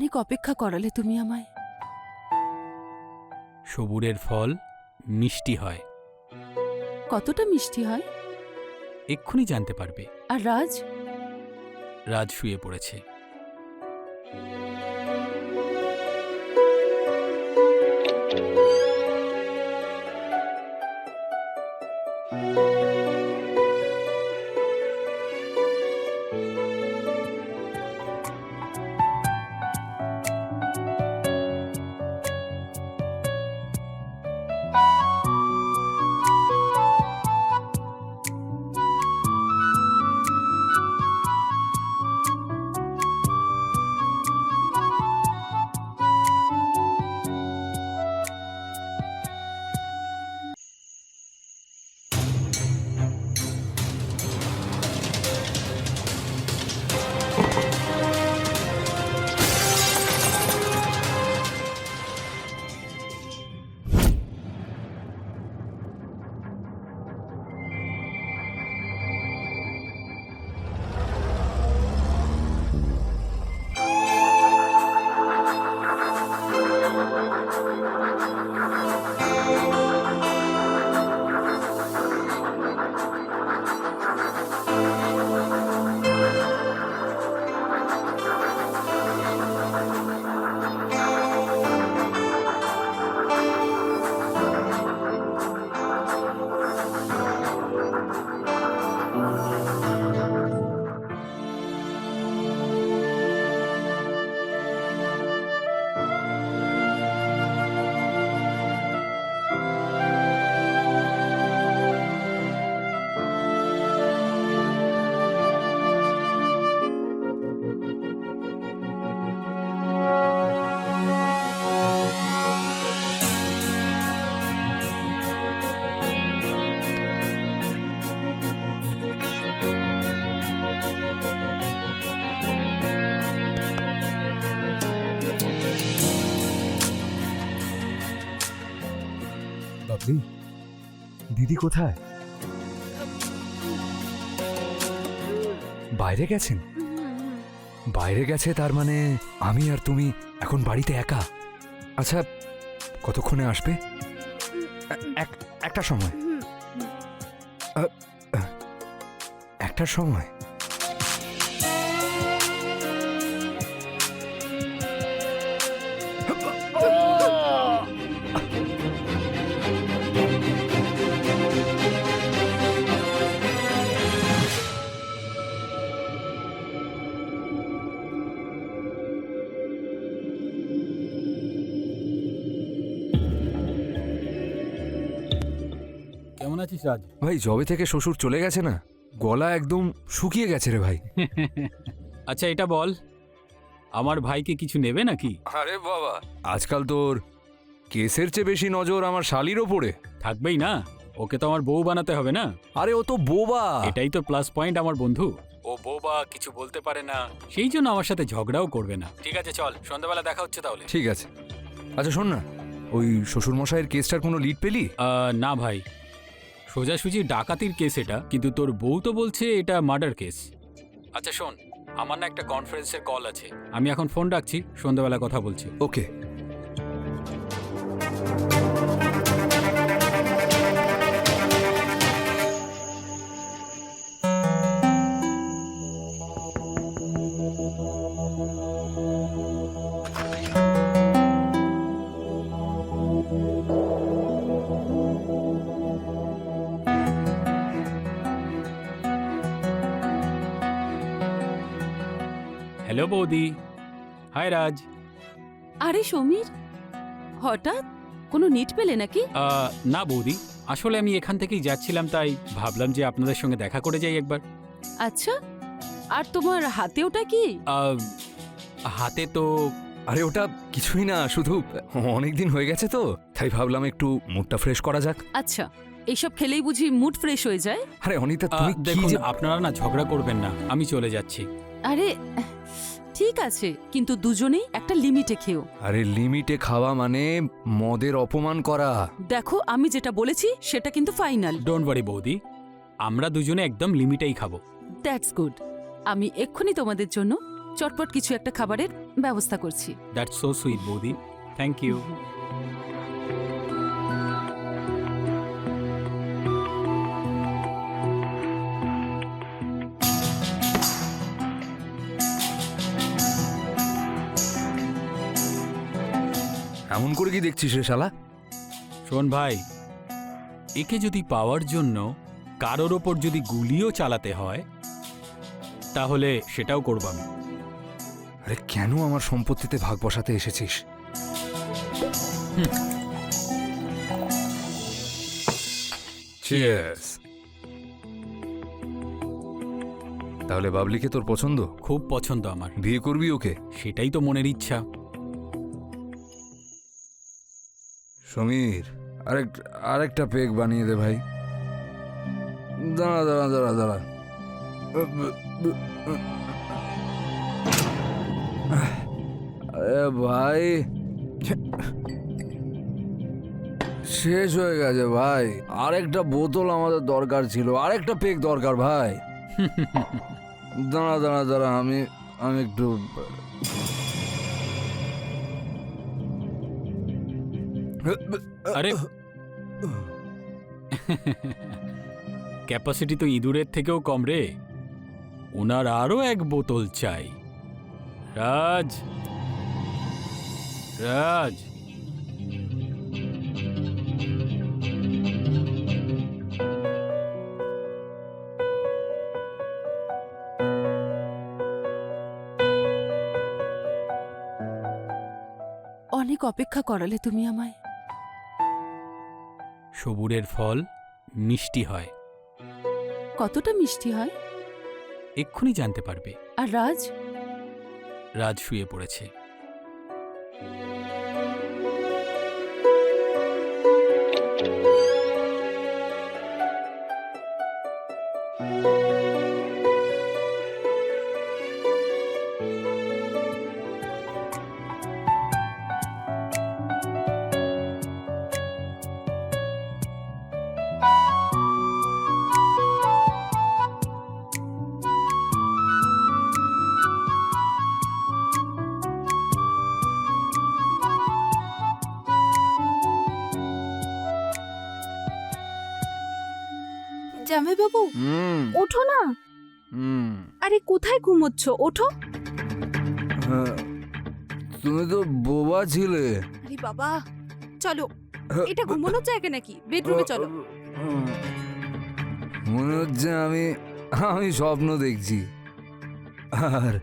অনেক অপেক্ষা করালে তুমি আমায়। সবুরের ফল মিষ্টি হয়। কতটা মিষ্টি হয়? এক্ষুনি জানতে পারবে। আর রাজ? রাজ শুয়ে পড়েছে। বাবলি, দিদি কোথায়? বাইরে গেছেন? বাইরে গেছে তার মানে আমি আর তুমি এখন বাড়িতে একা। আচ্ছা, কতক্ষণে আসবে? একটা সময়। একটার সময়? কেমন আছিস রাজ? ভাই, যবে থেকে শ্বশুর চলে গেছে না, গলা একদম শুকিয়ে গেছে রে ভাই। আচ্ছা এটা বল, আমার ভাইকে কিছু নেবে নাকি? আরে বাবা, আজকাল তোর কেসের চেয়ে বেশি নজর আমার শালির ওপরে। থাকবেই না, ওকে তো আমার বউ বানাতে হবে না? আরে ও তো বোবা। এটাই তো প্লাস পয়েন্ট আমার বন্ধু। ও বোবা, কিছু বলতে পারে না, সেই জন্য আমার সাথে ঝগড়াও করবে না। ঠিক আছে চল, সন্ধ্যাবেলা দেখা হচ্ছে তাহলে। ঠিক আছে। আচ্ছা শোন না, ওই শ্বশুর মশাইয়ের কেসটার কোনো লিড পেলি? না ভাই, সোজাসুজি ডাকাতির কেস এটা, কিন্তু তোর বউ তো বলছে এটা মার্ডার কেস। আচ্ছা শোন, আমার না একটা কনফারেন্সের কল আছে, আমি এখন ফোন রাখছি, সন্ধ্যাবেলা কথা বলছি। ওকে। হ্যালো বৌদি। হাই রাজ। আরে সমীর, হঠাৎ কোনো নিট পেলে নাকি? না বৌদি, আসলে আমি এখান থেকেই যাচ্ছিলাম, তাই ভাবলাম যে আপনাদের সঙ্গে দেখা করে যাই একবার। আচ্ছা, আর তোমার হাতে ওটা কি? হাতে তো আরে ওটা কিছুই না, শুধু অনেক দিন হয়ে গেছে তো, তাই ভাবলাম একটু মুডটা ফ্রেশ করা যাক। আচ্ছা, এইসব খেলেই বুঝি মুড ফ্রেশ হয়ে যায়? আরে অনিতা, তুমি কি দেখুন, যে... আপনারা না ঝগড়া করবেন না, আমি চলে যাচ্ছি। আরে ঠিক আছে, কিন্তু দুজনেই একটা লিমিটে খেও। আরে লিমিটে খাওয়া মানে মদের অপমান করা। দেখো, আমি যেটা বলেছি সেটা কিন্তু ফাইনাল। ডোন্ট ওয়ারি বৌদি, আমরা দুজনে একদম লিমিটেই খাবো। That's good. আমি এক্ষুনি তোমাদের জন্য চটপট কিছু একটা খাবারের ব্যবস্থা করছি। দ্যাটস সো সুইট বৌদি, থ্যাংক ইউ। এমন করে কি দেখছিস রে শালা? শোন ভাই, একে যদি পাওয়ার জন্য কারোর ওপর যদি গুলিও চালাতে হয় তাহলে সেটাও করব আমি। আরে কেন আমার সম্পত্তিতে ভাগ বসাতে এসেছিস? চিয়ার্স। তাহলে বাবলিকে তোর পছন্দ? খুব পছন্দ আমার। বিয়ে করবি ওকে? সেটাই তো মনের ইচ্ছা। সমীর, আরেকটা পেগ বানিয়ে দে ভাই। দাঁড়া দাঁড়া দাঁড়া দাঁড়া। আরে ভাই, শেষ হয়ে গেছে ভাই। আরেকটা বোতল আমাদের দরকার ছিল, আরেকটা পেগ দরকার ভাই। দাঁড়া দাঁড়া দাঁড়া, আমি একটু আরে ক্যাপাসিটি তো ইঁদুরের থেকেও কম রে। ওনার আরো এক বোতল চাই। রাজ, রাজ, অনেক অপেক্ষা করালে তুমি আমায়। সবুরের ফল মিষ্টি হয়। কতটা মিষ্টি হয়? এক্ষুনি জানতে পারবে। আর রাজ? রাজ শুয়ে পড়েছে। জামাইবাবু ওঠো না। আরে কোথায় ঘুমোচ্ছ? ওঠো। তুমি তো বোবা ছিলে। আরে বাবা, চলো। এটা ঘুমানোর জায়গা নাকি? বেডরুমে চলো। মনে হচ্ছে আমি স্বপ্ন দেখছি। আর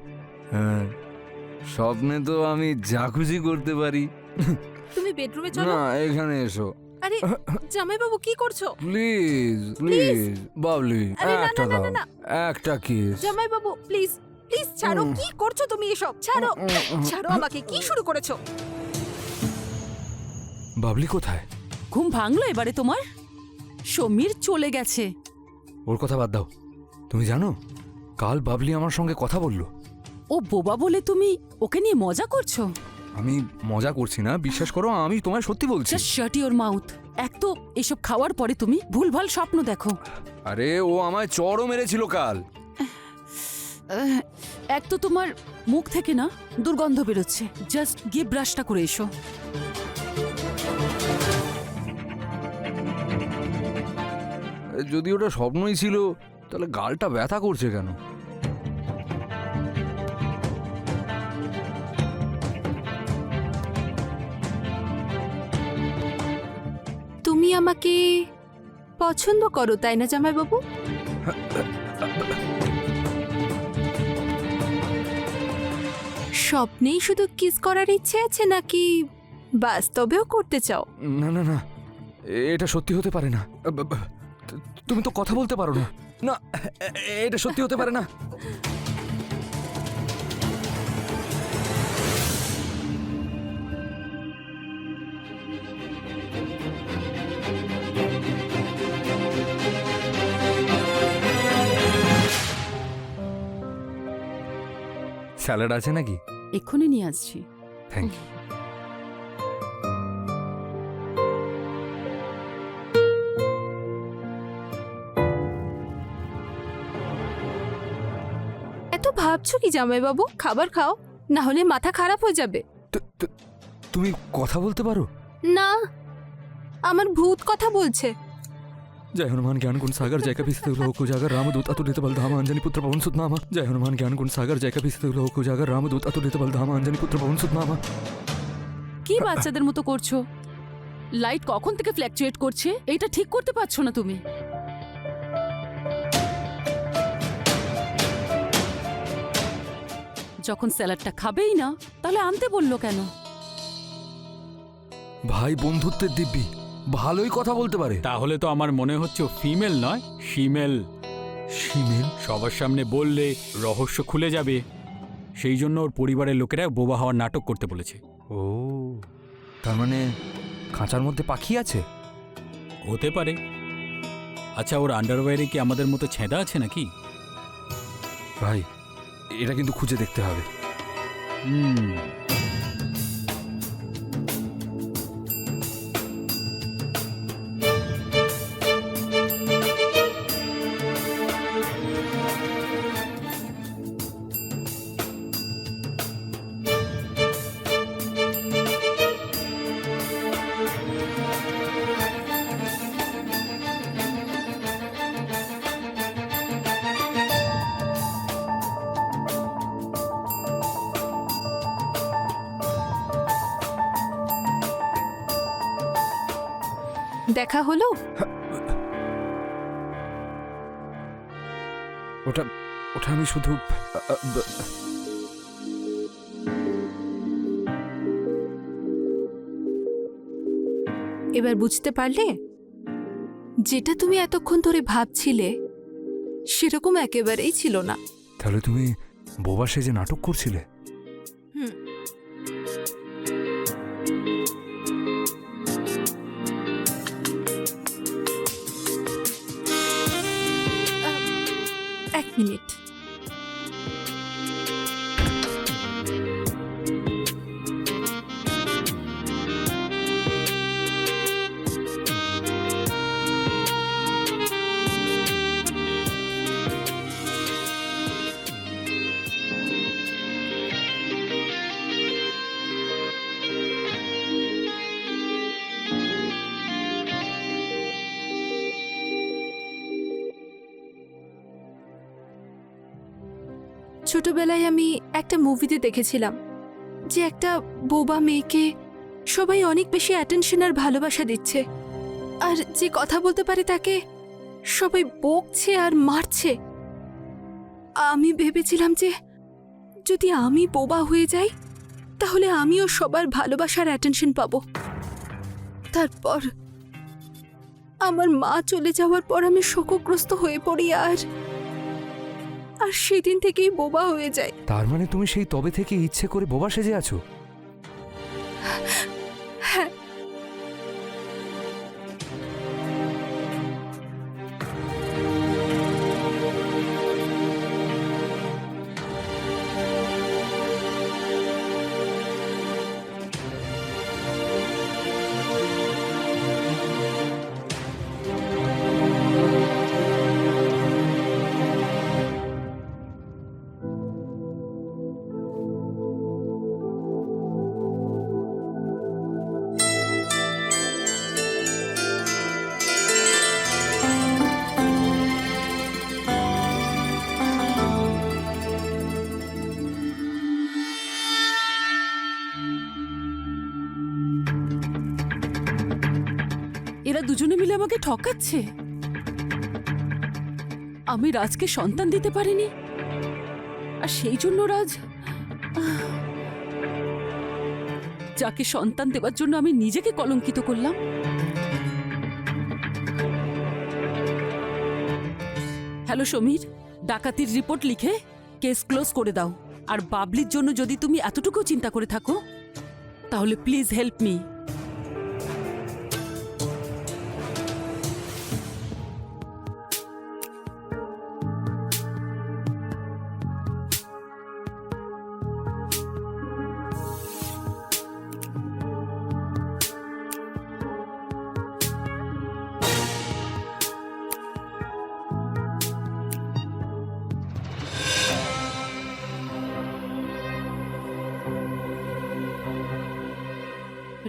স্বপ্নে তো আমি যা খুশি করতে পারি। তুমি বেডরুমে চলো। না, এখানে এসো আরে জামাইবাবু কি করছো? Please please. বাবলি, আরে না, একটা না, না, দাও, না। একটা কিস। জামাইবাবু প্লিজ প্লিজ ছাড়ো। কি করছো তুমি এসব? ছাড়ো, ছাড়ো আমাকে। কি শুরু করেছো? বাবলি কোথায়? ঘুম ভাঙলো এবারে তোমার? সমীর চলে গেছে। ওর কথা বাদ দাও। তুমি জানো, কাল বাবলি আমার সঙ্গে কথা বলল। ও বোবা বলে তুমি ওকে নিয়ে মজা করছো? আমি মজা করছি না, বিশ্বাস করো, আমি তোমায় সত্যি বলছি। Just shut your mouth. এক তো এসব খাওয়ার পরে তুমি ভুলভাল স্বপ্ন দেখো। আরে ও আমায় চড়ও মেরেছিল কাল। এক তো তোমার মুখ থেকে না দুর্গন্ধ বেরোচ্ছে। জাস্ট গিয়ে ব্রাশটা করে এসো। যদি ওটা স্বপ্নই ছিল তাহলে গালটা ব্যথা করছে কেন? তুমি আমাকে পছন্দ করো, তাই না জামাইবাবু? স্বপ্নেই শুধু কিস করার ইচ্ছে আছে নাকি বাস্তবেও করতে চাও? না না না, এটা সত্যি হতে পারে না। তুমি তো কথা বলতে পারো না। না, এটা সত্যি হতে পারে না। স্যালাড আছে নাকি? এক্ষুনি নিয়ে আসছি। Thank you. এত ভাবছো কি জামাইবাবু? খাবার খাও, না হলে মাথা খারাপ হয়ে যাবে। তুমি কথা বলতে পারো? না, আমার ভূত কথা বলছে। जय हनुमान ज्ञान गुण सागर जय कपि सतिः लोक उजागर रामदूत अतुलित बलधामा अंजनी पुत्र पवन सुत नामा। जय हनुमान ज्ञान गुण सागर जय कपि सतिः लोक उजागर रामदूत अतुलित बलधामा अंजनी पुत्र पवन सुत नामा। কি বাচ্চাদের মতো করছো? লাইট কখন থেকে ফ্ল্যাকচুয়েট করছে, এটা ঠিক করতে পারছো না তুমি। যখন স্যালাডটা খাবেই না, তাহলে আনতে বললো কেন? ভাই বন্ধুত্বের দিব্যি, ভালোই কথা বলতে পারে। তাহলে তো আমার মনে হচ্ছে ফিমেল নয়, শিমেল। শিমেল? সবার সামনে বললে রহস্য খুলে যাবে, সেই জন্য ওর পরিবারের লোকেরা বোবা হওয়ার নাটক করতে বলেছে। ও, তার মানে খাঁচার মধ্যে পাখি আছে? হতে পারে। আচ্ছা, ওর আন্ডারওয়্যারে কি আমাদের মতো ছেঁদা আছে নাকি? ভাই এটা কিন্তু খুঁজে দেখতে হবে। হুম, দেখা হলো? ওটা ওটা আমি শুধু এবার বুঝতে পারলে? যেটা তুমি এতক্ষণ ধরে ভাবছিলে সেরকম একেবারেই ছিল না। তাহলে তুমি বোবা সেজে নাটক করছিলে? হুম। এক মিনিট। ছোটবেলায় আমি একটা মুভিতে দেখেছিলাম যে একটা বোবা মেয়েকে সবাই অনেক বেশি অ্যাটেনশন আর ভালোবাসা দিচ্ছে, আর যে কথা বলতে পারে তাকে সবাই বকছে আর মারছে। আমি ভেবেছিলাম যে যদি আমি বোবা হয়ে যাই তাহলে আমিও সবার ভালোবাসার অ্যাটেনশন পাবো। তারপর আমার মা চলে যাওয়ার পর আমি শোকগ্রস্ত হয়ে পড়ি আর সেদিন থেকেই বোবা হয়ে যায়। তার মানে তুমি সেই তবে থেকে ইচ্ছে করে বোবা সেজে আছো? হ্যাঁ। এরা দুজনে মিলে আমাকে ঠকাচ্ছে। আমি রাজকে সন্তান দিতে পারিনি, আর সেই জন্য রাজ যাকে সন্তান দেবার জন্য আমি নিজেকে কলঙ্কিত করলাম। হ্যালো সমীর, ডাকাতির রিপোর্ট লিখে কেস ক্লোজ করে দাও। আর বাবলির জন্য যদি তুমি এতটুকু চিন্তা করে থাকো তাহলে প্লিজ হেল্প মি।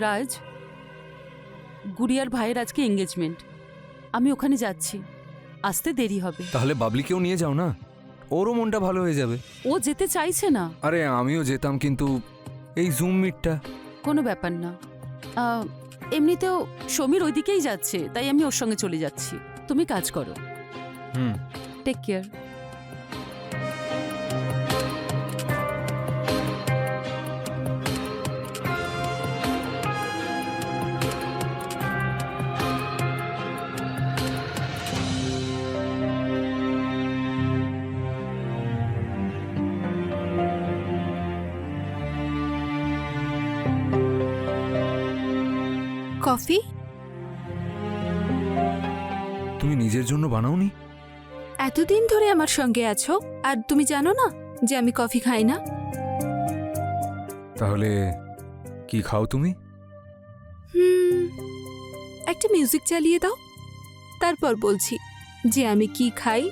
রাজ, গুড়িয়ার ভাইয়ের আজকে এঙ্গেজমেন্ট, আমি ওখানে যাচ্ছি, আসতে দেরি হবে। তাহলে বাবলিকেও নিয়ে যাও না, ওরও মনটা ভালো হয়ে যাবে। ও যেতে চাইছে না। আরে আমিও যেতাম, কিন্তু এই জুম মিটটা। কোনো ব্যাপার না, এমনিতেও সমীর ওইদিকেই যাচ্ছে, তাই আমি ওর সঙ্গে চলে যাচ্ছি। তুমি কাজ করো। হুম। Take care. কফি? তুমি নিজের জন্য বানাওনি? এতদিন ধরে আমার সঙ্গে আছো আর তুমি জানো না যে আমি কফি খাই না? তাহলে কি খাও তুমি? একটা মিউজিক চালিয়ে দাও, তারপর বলছি যে আমি কি খাই।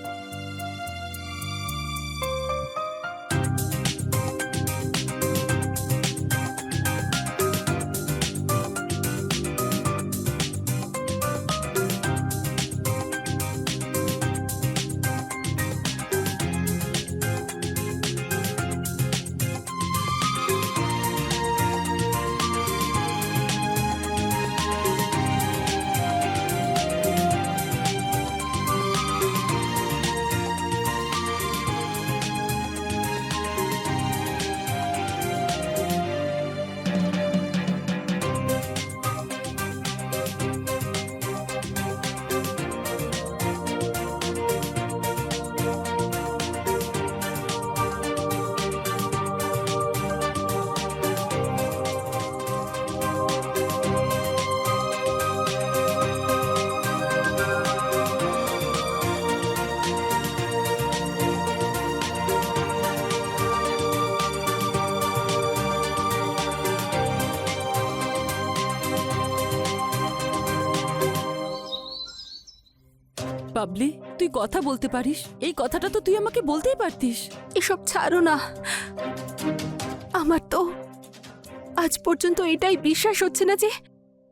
বাবলি, তুই কথা বলতে পারিস, এই কথাটা তো তুই আমাকে বলতেই পারতিস। এসব ছাড়ো না, আমার তো আজ পর্যন্ত এটাই বিশ্বাস হচ্ছে না যে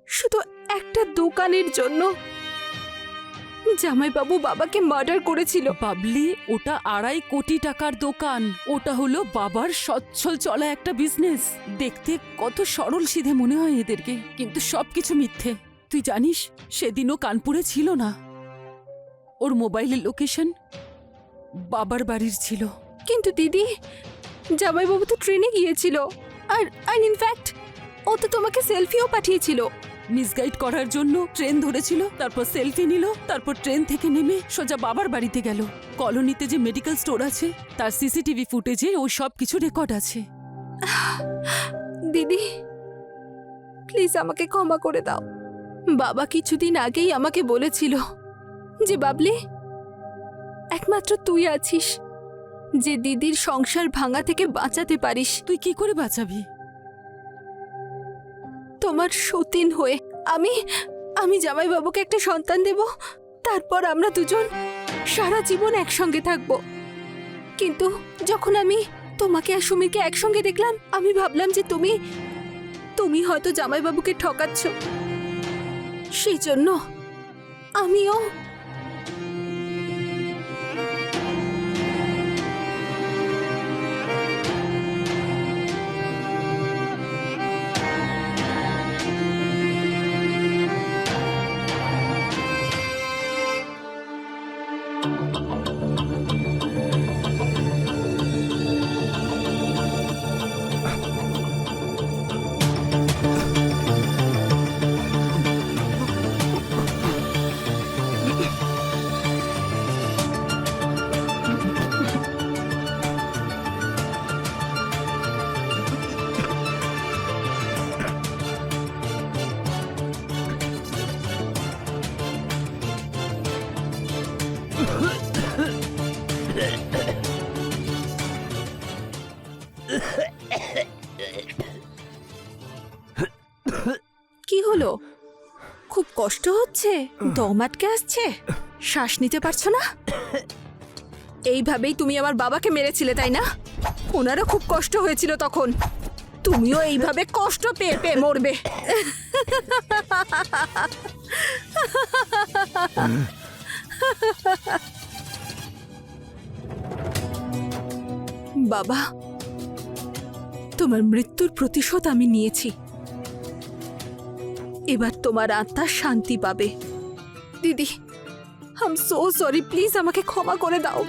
শুধু একটা দোকানের জন্য জামাইবাবু বাবাকে মার্ডার করেছিল। বাবলি, ওটা 2.5 কোটি টাকার দোকান, ওটা হলো বাবার সচ্ছল চলা একটা বিজনেস। দেখতে কত সরল সিধে মনে হয় এদেরকে, কিন্তু সবকিছু মিথ্যে। তুই জানিস সেদিনও কানপুরে ছিল না, ওর মোবাইলের লোকেশন বাবার বাড়ির ছিল। কিন্তু দিদি, জামাইবাবু তো ট্রেনে গিয়েছিল, আর ইনফ্যাক্ট ও তো তোমাকে সেলফিও পাঠিয়েছিল। মিসগাইড করার জন্য ট্রেন ধরেছিল, তারপর সেলফি নিল, তারপর ট্রেন থেকে নেমে সোজা বাবার বাড়িতে গেল। কলোনিতে যে মেডিকেল স্টোর আছে তার সিসিটিভি ফুটেজে ও সব কিছু রেকর্ড আছে। দিদি, প্লিজ আমাকে ক্ষমা করে দাও। বাবা কিছুদিন আগেই আমাকে বলেছিল যে বাবলি, একমাত্র তুই আছিস যে দিদির সংসার ভাঙা থেকে বাঁচাতে পারিস। তুই কি করে বাঁচাবি? তোমার সতীন হয়ে আমি জামাইবাবুকে একটা সন্তান দেব, তারপর আমরা দুজন সারা জীবন একসঙ্গে থাকব। কিন্তু যখন আমি তোমাকে আর সুমিকে একসঙ্গে দেখলাম, আমি ভাবলাম যে তুমি হয়তো জামাইবাবুকে ঠকাচ্ছ। সেই জন্য আমিও কি হলো? খুব কষ্ট হচ্ছে? দম আটকে আসছে? শ্বাস নিতে পারছো না? এইভাবেই তুমি আমার বাবাকে মেরেছিলে, তাই না? ওনারও খুব কষ্ট হয়েছিল তখন। তুমিও এইভাবে কষ্ট পেয়ে পেয়ে মরবে। বাবা, তোমার মৃত্যুর প্রতিশোধ আমি নিয়েছি। এবার তোমার আত্মা শান্তি পাবে। দিদি, I am so sorry, please আমাকে ক্ষমা করে দাও।